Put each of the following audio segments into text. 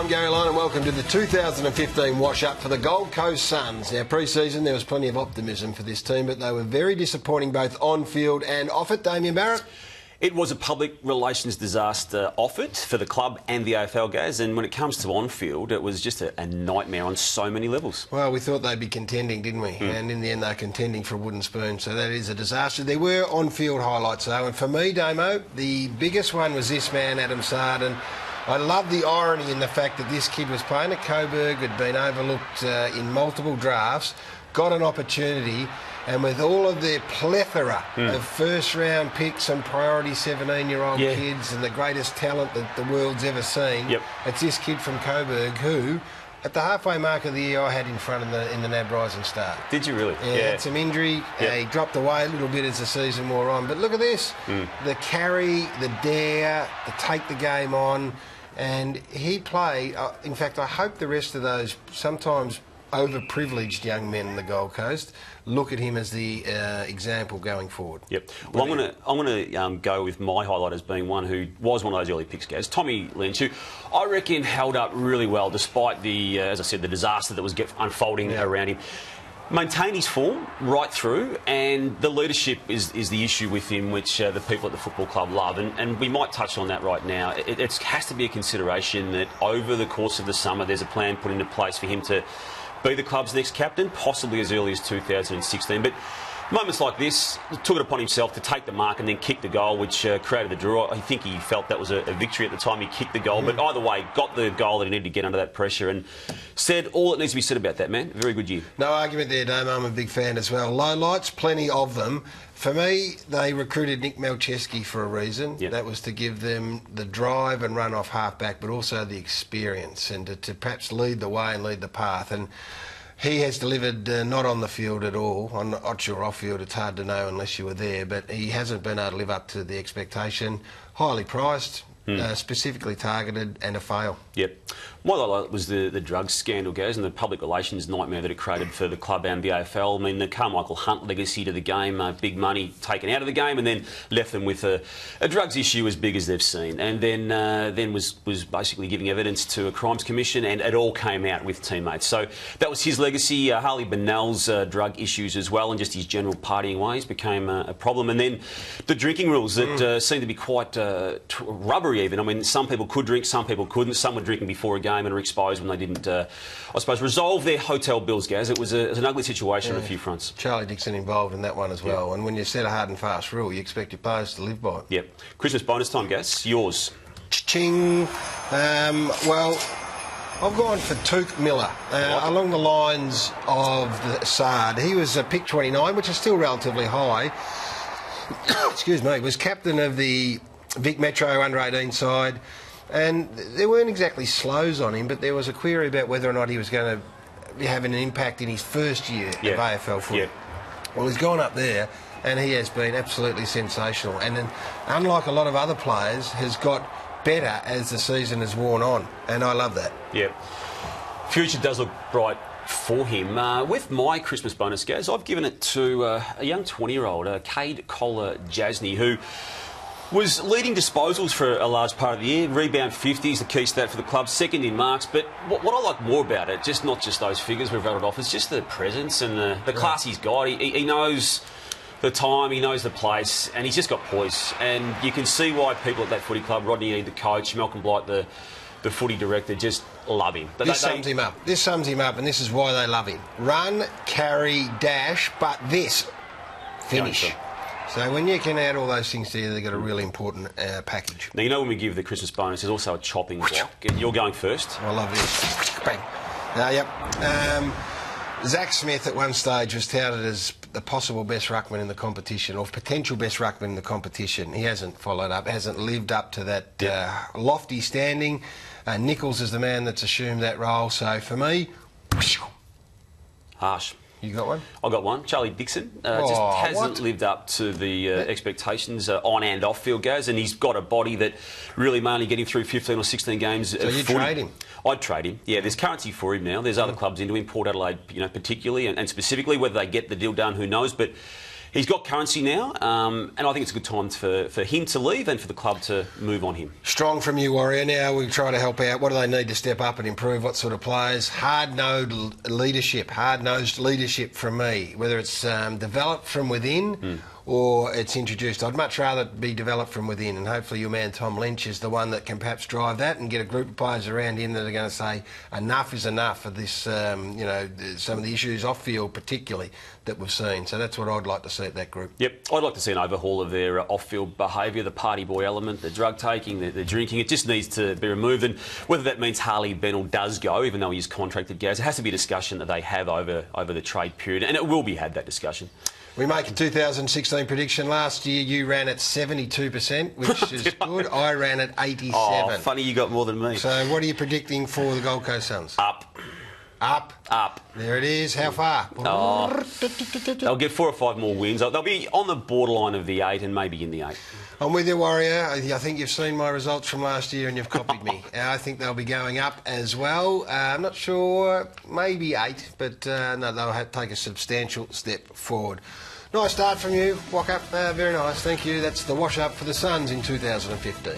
I'm Gary Lyon and welcome to the 2015 wash-up for the Gold Coast Suns. Now, pre-season, there was plenty of optimism for this team, but they were very disappointing both on-field and off-it. Damien Barrett? It was a public relations disaster off-it for the club and the AFL guys, and when it comes to on-field, it was just a nightmare on so many levels. Well, we thought they'd be contending, didn't we? And in the end, they're contending for a wooden spoon, so that is a disaster. There were on-field highlights, though, and for me, Damo, the biggest one was this man, Adam Saad, and I love the irony in the fact that this kid was playing at Coburg, had been overlooked in multiple drafts, got an opportunity, and with all of their plethora of first-round picks and priority 17-year-old kids and the greatest talent that the world's ever seen, it's this kid from Coburg who, at the halfway mark of the year, I had in front in the NAB Rising Star. Did you really? Yeah, had some injury. He dropped away a little bit as the season wore on. But look at this. The carry, the dare, the take the game on. And he played, in fact, I hope the rest of those sometimes overprivileged young men in the Gold Coast look at him as the example going forward. Yep. Well, I'm going to go with my highlight as being one who was one of those early picks, guys. Tommy Lynch, who I reckon held up really well despite the, as I said, the disaster that was unfolding around him. Maintained his form right through, and the leadership is the issue with him, which the people at the football club love, and we might touch on that right now. It has to be a consideration that over the course of the summer there's a plan put into place for him to be the club's next captain, possibly as early as 2016. But moments like this, took it upon himself to take the mark and then kick the goal, which created the draw. I think he felt that was a victory at the time he kicked the goal. But either way, got the goal that he needed to get under that pressure and said all that needs to be said about that, man. Very good year. No argument there, Damo. I'm a big fan as well. Lowlights, plenty of them. For me, they recruited Nick Malcheski for a reason. That was to give them the drive and run off half-back, but also the experience and to perhaps lead the way and lead the path. And he has delivered not on the field at all. On or off field, it's hard to know unless you were there, but he hasn't been able to live up to the expectation. Highly priced, specifically targeted, and a fail. Yep. My highlight was the drugs scandal, guys, and the public relations nightmare that it created for the club and the AFL. I mean, the Carmichael Hunt legacy to the game, big money taken out of the game, and then left them with a drugs issue as big as they've seen. And then was basically giving evidence to a crimes commission, and it all came out with teammates. So that was his legacy. Harley Bennell's drug issues as well, and just his general partying ways became a problem. And then the drinking rules that seemed to be quite rubbery even. I mean, some people could drink, some people couldn't. Some were drinking before a game and were exposed when they didn't, I suppose, resolve their hotel bills, Gaz. It was an ugly situation on a few fronts. Charlie Dixon involved in that one as well. And when you set a hard and fast rule, you expect your players to live by it. Yep. Christmas bonus time, Gaz. Yours. Ching. Well, I've gone for Touk Miller, along the lines of the Saad. He was pick 29, which is still relatively high. Excuse me. Was captain of the Vic Metro under-18 side. And there weren't exactly slows on him, but there was a query about whether or not he was going to be having an impact in his first year of AFL football. Well, he's gone up there, and he has been absolutely sensational. And then, unlike a lot of other players, has got better as the season has worn on, and I love that. Future does look bright for him. With my Christmas bonus, Gaz, I've given it to a young 20-year-old, Cade Collar-Jasny, who was leading disposals for a large part of the year. Rebound 50 is the key stat for the club, second in marks. But what I like more about it, not just those figures we've rattled off, it's just the presence and the class he's got. He knows the time, he knows the place, and he's just got poise. And you can see why people at that footy club, Rodney Eade, the coach, Malcolm Blight, the footy director, just love him. This sums him up. This sums him up, and this is why they love him. Run, carry, dash, but this, finish. So when you can add all those things together, they've got a really important package. Now, you know when we give the Christmas bonus, there's also a chopping block. You're going first. I love this. Bang. Zach Smith at one stage was touted as the possible best ruckman in the competition, or potential best ruckman in the competition. He hasn't followed up, hasn't lived up to that lofty standing. Nichols is the man that's assumed that role. So for me, harsh. You got one? I got one. Charlie Dixon just hasn't lived up to the expectations on and off field goes, and he's got a body that really may only get him through 15 or 16 games. So you'd trade him? I'd trade him. Yeah, there's currency for him now. There's other clubs into him, Port Adelaide, particularly and specifically. Whether they get the deal done, who knows? But He's got currency now, and I think it's a good time for him to leave and for the club to move on him. Strong from you, Warrior. Now we try to help out. What do they need to step up and improve? What sort of players? Hard-nosed leadership from me. Whether it's developed from within or it's introduced. I'd much rather be developed from within, and hopefully your man Tom Lynch is the one that can perhaps drive that and get a group of players around him that are going to say enough is enough of this, some of the issues off field particularly that we've seen. So that's what I'd like to see at that group. Yep, I'd like to see an overhaul of their off-field behaviour, the party boy element, the drug taking, the drinking. It just needs to be removed, and whether that means Harley Bennell does go, even though he's contracted Gaz, it has to be a discussion that they have over the trade period, and it will be had, that discussion. We make a 2016 prediction. Last year you ran at 72%, which is good. I ran at 87%. Oh, funny you got more than me. So what are you predicting for the Gold Coast Suns? Up. Up. There it is. How far? Oh, they'll get 4 or 5 more wins. They'll be on the borderline of the 8 and maybe in the 8. I'm with you, Warrior. I think you've seen my results from last year and you've copied me. I think they'll be going up as well. I'm not sure, maybe 8, but no, they'll have to take a substantial step forward. Nice start from you, Walker. Very nice, thank you. That's the wash-up for the Suns in 2015.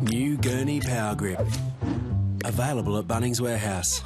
New Gurney Power Grip. Available at Bunnings Warehouse.